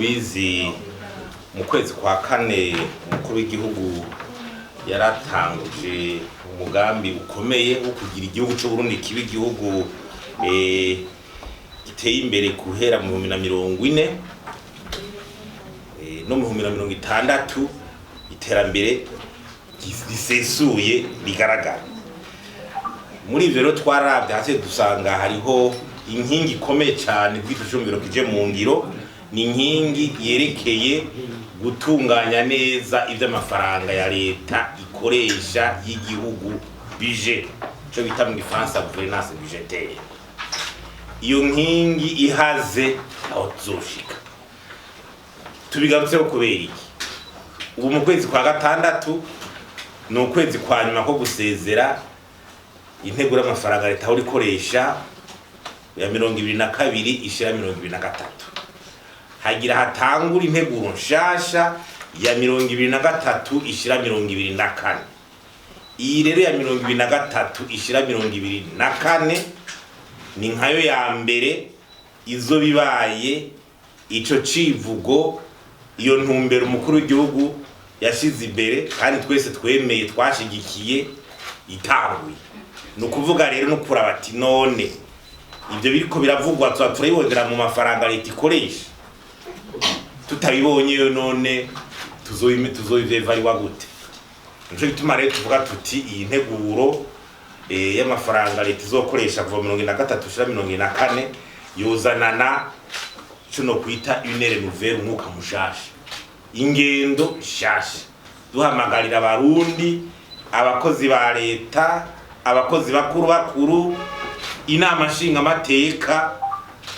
mubizi mu kwezi kwa kane umukuru w'igihugu yaratanguje umugambi ukomeye wo kugira igihugu cyo Burundi kibe igihugu giteye imbere kuhera mu 2040 no mu 2060 iterambere gisesuye bigaragara. Muri ivyo rero twarabye hase dusanga hariho inkingi ikomeye cyane kwitujumbiro kije mu ngiro, ni inkingi yerekeye gutunganya neza ivy'amafaranga ya leta ikoresha y'igihugu budget, cyo bita mu Gifaransa gouvernance budgétaire. Iyo nkingi ihaze aho tuzoshika tubigarutseho kubera iki. Ubu mu kwezi kwa gatandatu no kwezi kwa nyuma ko gusezera integura amafaranga leta aho rikoresha ya 2022 ishira 2023. Hagira hatangura integuro nshasha ya 2023 ishira 2024. Iyi rero ya 2023 ishira 2024 ni nkayo ya mbere izo bibaye ico civugo, iyo ntumbero umukuru w'igihugu yashize imbere kandi twese twemeye twashigikiye itanguye. No kuvuga rero no kuraba ati none ibyo biriko biravugwa turayibondera mu mafaranga leta ikoresha, tutabibonye none tuzoyivevarirwa gute? Nico gituma rero tuvuga tuti iyi nteguro y'amafaranga leta izokoresha kuva 2023 shira 2024 yozanana cyo no kwita une nouvelle, umwuka mushasha, ingendo shasha. Duhamagarira abarundi, abakozi ba leta, abakozi bakuru, inama nshinga amateka,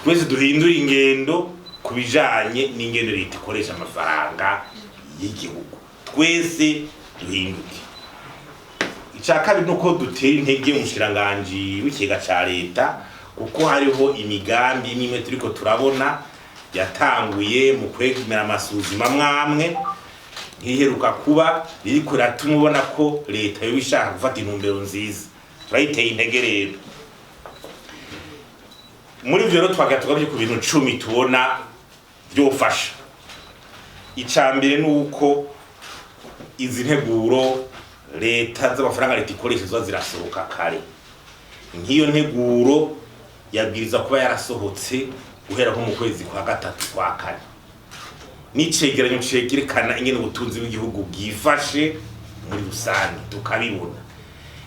twese duhindura ingendo kubijanye n'ingendo leta ikoresha amafaranga y'igihugu, twese duhinduke. Icyakabiri nuko dutera intege umushikiranganji w'ikigega ca leta, kuko hariho imigambi imwe turiko turabona yatanguye mu kwegumira amasuzuma mwamwe ntiheruka kuba iriko ratuma ubona ko leta yo ishaka gufata intumbero nziza. Turayiteye intege rero. Muri ivyo rero twagatugaje ku bintu 10 tubona byofasha. Icambere nuko izi nteguro leta z'amafaranga leta ikoresha zo zirasohoka kare. Nkiyo nteguro yabwiriza kuba yarasohotse guhera nko mu kwezi kwa gatatu kwa kane. Nicegeranyo cegerekana ingene ubutunzi bw'igihugu bwifashe muri rusange tukabibona.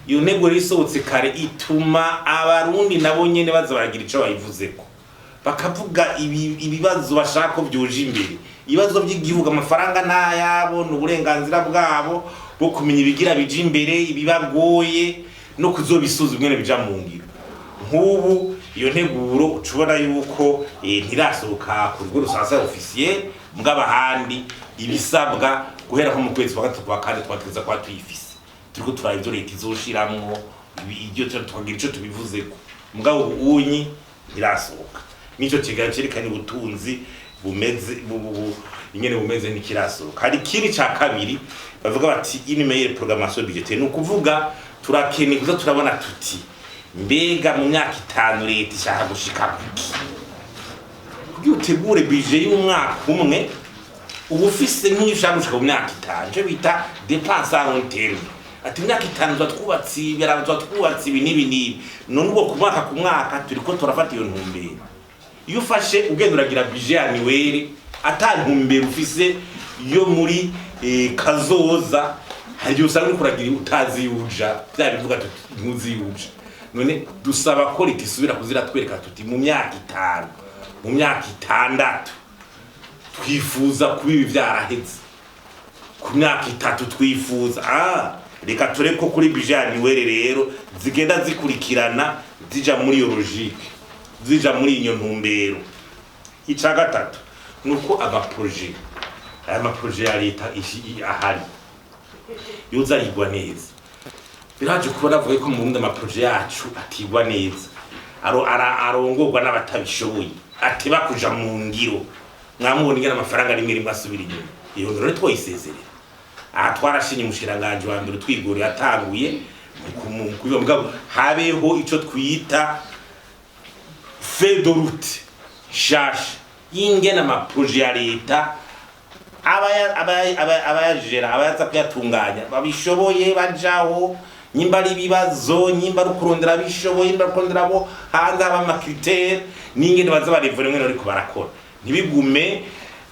Iyo ntego risohotse kare ituma abarundi nabo nyene baza baragira ico bayivuzeko, bakavuga ibibazo bashaka ko byoje imbere, ibibazo by'igihugu, amafaranga ntayabo n'uburenganzira bwabo bwo kumenya ibigira bije imbere, ibibagoye no kuzobisuzuma ingene bija mu ngiro. Nk'ubu iyo nteguro ucubona yuko ntirasohoka ku rwego rusanzwe officiel, mbw'abahandi ibisabwa guhera nko mu kwezi kwa gatatu kwa kane twateza kwa tuyifise. Turiko turaba ivyo leta izoshiramwo, ibyo twagira ico tubivuzeko, mbw'abo unyi ntirasohoka. Nico kigali cerekana ubutunzi bumeze ingene bumeze n'ikirasohoka. Hari ikindi ca kabiri bavuga bati une meilleure programmation budgétaire, no kuvuga turakeneye kuza turabona tuti mbega mu myaka 5 leta ishaka gushika kuki, kugira utegure budget y'umwaka umwe ubufise nk'ishaka gushika mu myaka 5, cyo bita dépense à long terme. Ati myaka 5 twatwubatsi twatwubatsi ibi nibi none ubwo ku mwaka turiko turafata iyo ntumbero. Iyo ufashe ugenda uragira budget annuelle ata ntumbero ufise yo muri kazoza, hari usanga kuragira utazi yuja bya bivuga tuti nkuzi yuja. None dusaba ko leta isubira kuzira twereka tuti mu myaka 5 mu myaka 6 twifuza kubibi vyaraheze, ku myaka 3 twifuza reka tureko kuri budget annuelle rero zigenda zikurikirana zija muri iyo logique, zija muri iyo ntumbero. Ica gatatu nuko amaprojet ya leta ahari yoza yigwa neza. Biraje kubona avuga ko mu Burundi amaprojet yacu atigwa neza, arongorwa n'abatabishoboye, ati bakuja mu ngiro. Mwamubona ingana amafaranga rimwe asubira inyuma. Iyo rero twoyisezerera. Twarashinye umushikiranganji wa mbere twigore yatanguye kubiba mugabo habeho ico twita feuille de route shasha y'ingena amaproje ya leta abayajera abayaza kuyatunganya babishoboye bajaho nyimba ari ibibazo nyimba ari kurondera bishoboye nyimba kurondera abo hanze abamakitere n'ingene baza barivura mwe ariko barakora ntibigume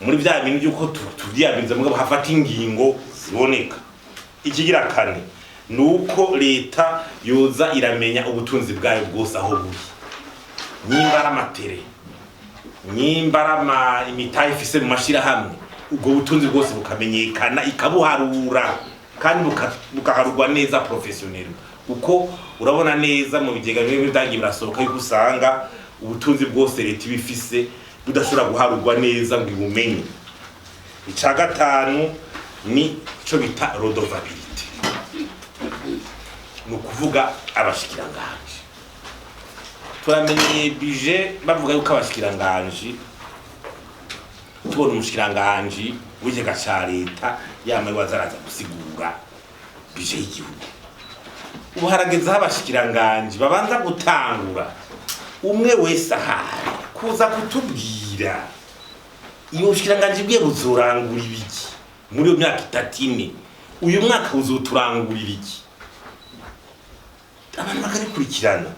muri bya bintu byuko tuvyabinza mugabo hafata ingingo ziboneka. Ikigira kane nuko leta yoza iramenya ubutunzi bwayo bwose aho buri, nyimba ari amatere nyimba ari imitahe ifise mu mashira hamwe, ubwo butunzi bwose bukamenyekana ikabuharura kandi bukaharurwa neza professionnel. Uko urabona neza mu bigega bimwe bidangiye birasohoka yuko usanga ubutunzi bwose leta ibifise budashobora guharurwa neza ngo ibumenye. Ica gatanu ni cyo bita redevabilité, no kuvuga abashikiranganji. Turamenye budget bavuga yuko abashikiranganji, tubona umushikiranganji w'ikigega ca leta yamaye wazaraza gusigura budget y'igihugu. Ubu harageze abashikiranganji babanza gutangura umwe wese ahari kuza kutubwira iyo bushikiranganji bwe buzorangura ibiki muri iyo myaka 3 uyu mwaka uzoturangurira iki. Abantu bakarikurikirana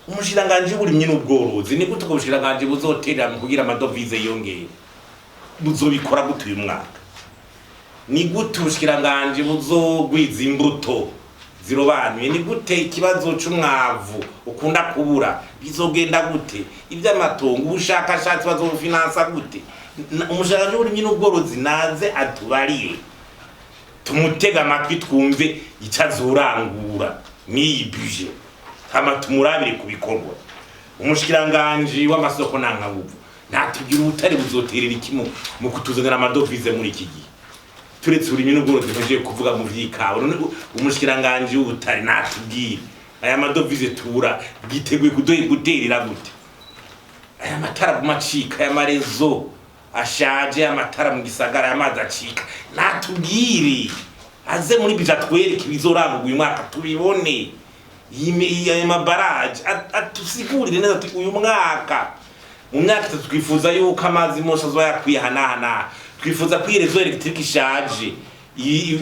umushikiranganji w'uburimyi n'ubworozi ni gute ubushikiranganji buzotera mu kugira amadovize yongeye, buzobikora gute uyu mwaka? Ni gute ubushikiranganji buzogwiza imbuto zirobanuye? Ni gute ikibazo c'umwavu ukunda kubura bizogenda gute? Ivy'amatongo ubushakashatsi bazofinansa gute? Umushikiranganji w'uburimyi n'ubworozi naze atubariye tumutega amatwi twumve icazorangura n'iyi budget, hama tumurabire kubikorwa. Umushikiranganji w'amasoko nankabuvu natubwira ubutari buzoterera ikimo mu kutuzanira amadovize muri iki gihe. Turetse uburimyi n'ubworozi baje kuvuga mu vyikawa, none umushikiranganji w'ubutari natubwire aya madovize tura bwiteguye guterera gute? Aya matara kumacika, aya marezo ashaje, amatara mu gisagara y'amazi acika, natubwire aze muri budget twereke ibizoranga uyu mwaka tubibone. Aya mabaraje atusigurire neza ati uyu mwaka mu myaka twifuza yuko amazi mose azoyakwiye hanahana, twifuza kwirezo electric ishaje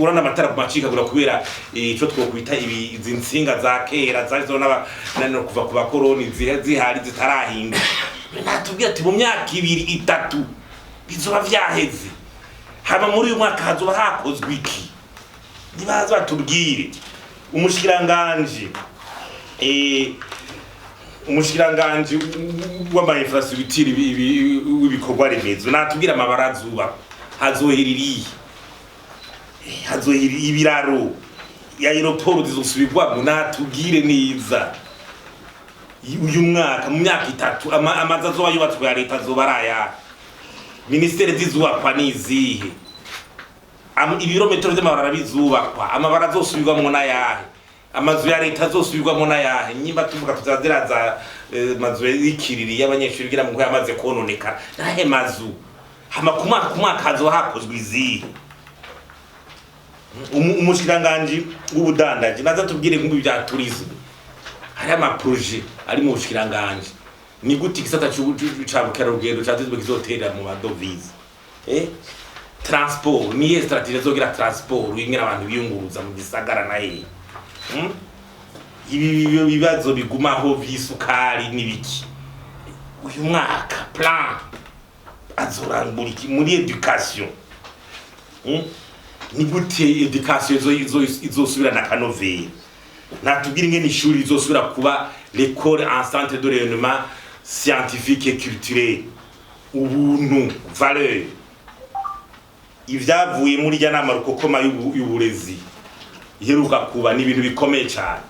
urana amatara kumacika gura kubera ico twokwita izi nsinga za kera zazona nano kuva ku bakoroni zihari zitarahinda. Natubwira ati mu myaka 2 3 bizoba vyaheze, hama muri uyu mwaka hazoba hakozwe iki? Nibaza batubwire. Umushikiranganji umushikiranganji w'ama infrastructure w'ibikorwa remezo natubwira amabarazuba hazoheririye, hazoheririye ibiraro ya aeroport zizosubirwamo, natubwire neza uyu mwaka mu myaka 3 amazi azoba yubatswe ya leta zobaraya, ministere zizubakwa nizihe, ibirometero by'amabarara bizubakwa, amabara azosubirwamo n'ayahe, amazu ya leta azosubirwamo n'ayahe. Nyimba tuvuga tuzaziraza mazu y'ikiriri y'abanyeshuri gira mu yamaze kononeka nahe mazu, hama ku mwaka hazo hakozwe izihe. Umushikiranganji w'ubudandaji naza tubwire nk'ubu bya tourisme, hari ama projet ari mu bushikiranganji, ni gute igisata c'ubukerarugendo cyatezwe kizotera mu madovize. Transport niye strategie zogira transport ingena abantu biyunguruza mu gisagara naye. Ibi bibazo bigumaho vy'isukari nibiki uyu mwaka plan azorangura iki muri education? Ni gute education izosubira na kanovera? Natubwira ingene ishuri izosubira kuba l'école en centre de rayonnement scientifique et culturel, ubuntu valeur. Ivyavuye muri jya nama rukokoma y'uburezi iheruka kuba ni ibintu bikomeye cyane,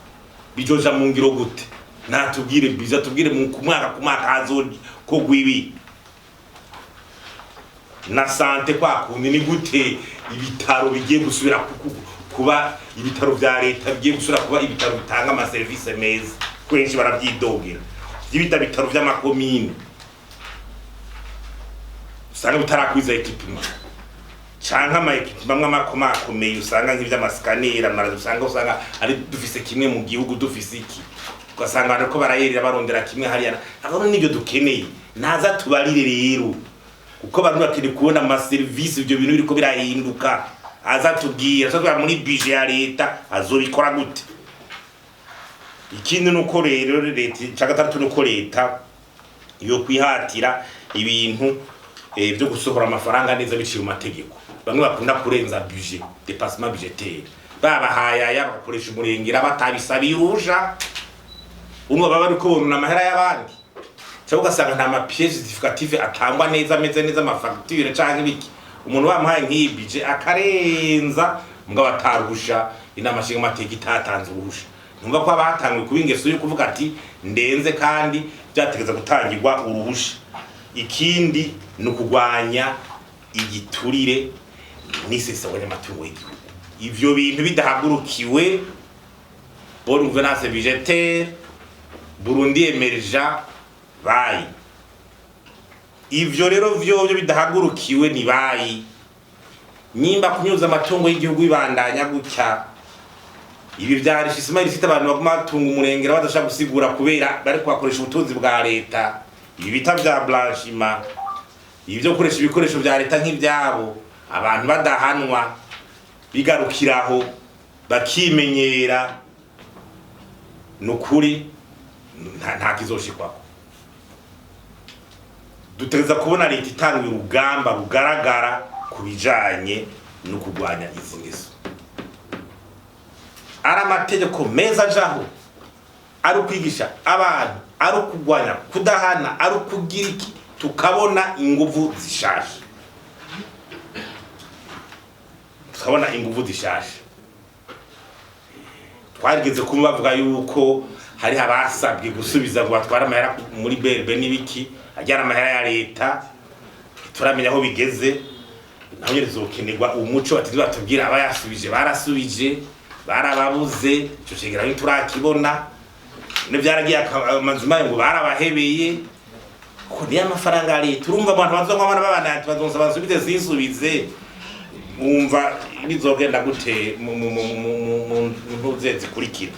bijoja mu ngiro gute? Natubwire biza tubwire mu kumwaka hazo ko gwibi na sante kwa kundi. Ni gute ibitaro bigiye gusubira kuba ibitaro vya leta, bigiye gusubira kuba ibitaro bitanga ama service meza, kwenshi baravyidogera ibita bitaro vy'amakomine usanga bitarakwiza equipment canka ama equipment amakomeye usanga nk'ivy'amascanner amarazo usanga ari dufise kimwe mu gihugu dufise iki, ugasanga ariko barayerera barondera kimwe hariya. Aho nibyo dukeneye, naza tubarire rero uko abantu bakiri kubona ama service ibyo bintu biriko birahinduka azatubwira azatubwira muri budget ya leta azobikora gute. Ikindi nuko rero leta cagatatu nuko leta yo kwihatira ibintu byo gusohora amafaranga neza biciye mu mategeko. Bamwe bakunda kurenza budget, dépassement budgétaire. Babahaya bakoresha umurengera batabisabiye uruja. Umwe baba ariko bonuna amahera y'abandi. Cyangwa ugasanga nta mapièces justificative atangwa neza ameze neza amafacture canke ibiki. Umuntu bamuhaye nk'iyi budget akarenza mugabo atarusha inama nshinga mateka itatanze uruhusha. Numva ko abatangwe kubingeso yo kuvuga ati ndenze kandi byategeza gutangirwa uruhusha. Ikindi nukugwanya igiturire n'isesagwa ry'amatungo y'igihugu. Ivyo bintu bidahagurukiwe bonne gouvernance budgétaire Burundi emerja bayi. Ivyo rero vyo bidahagurukiwe ni bayi. Nyimba kunyuza amatungo y'igihugu ibandanya gutya. Ibi byari Ismail ifite abantu baguma tunga umurengera badashaka gusigura kubera bari kwakoresha ubutunzi bwa leta. Ibi bita bya blanchiment. Ivyo gukoresha ibikoresho bya leta nk'ibyabo abantu badahanwa bigarukiraho bakimenyera nukuri nta kizoshikwako. Dutegeza kubona leta itanga urugamba rugaragara kubijanye no kugwanya izi ngeso. Ari amategeko meza jaho ari kwigisha abantu ari kugwanya kudahana ari kugira iki tukabona inguvu zishashe. Tukabona inguvu zishashe. Twarigeze kumbavuga yuko hari abasabwe gusubiza ngo batwara amahera muri BRB n'ibiki ajyana amahera ya leta turamenya aho bigeze naho nyerezokenerwa umuco ati batubwira abayasubije barasubije barababuze cyo cegera ni turakibona ne byaragiye amanzuma ngo barabahebeye ko ni amafaranga ari turumva abantu bazonga abana babana bazonza basubize zisubize umva bizogenda gute mu ntuzeze kurikira.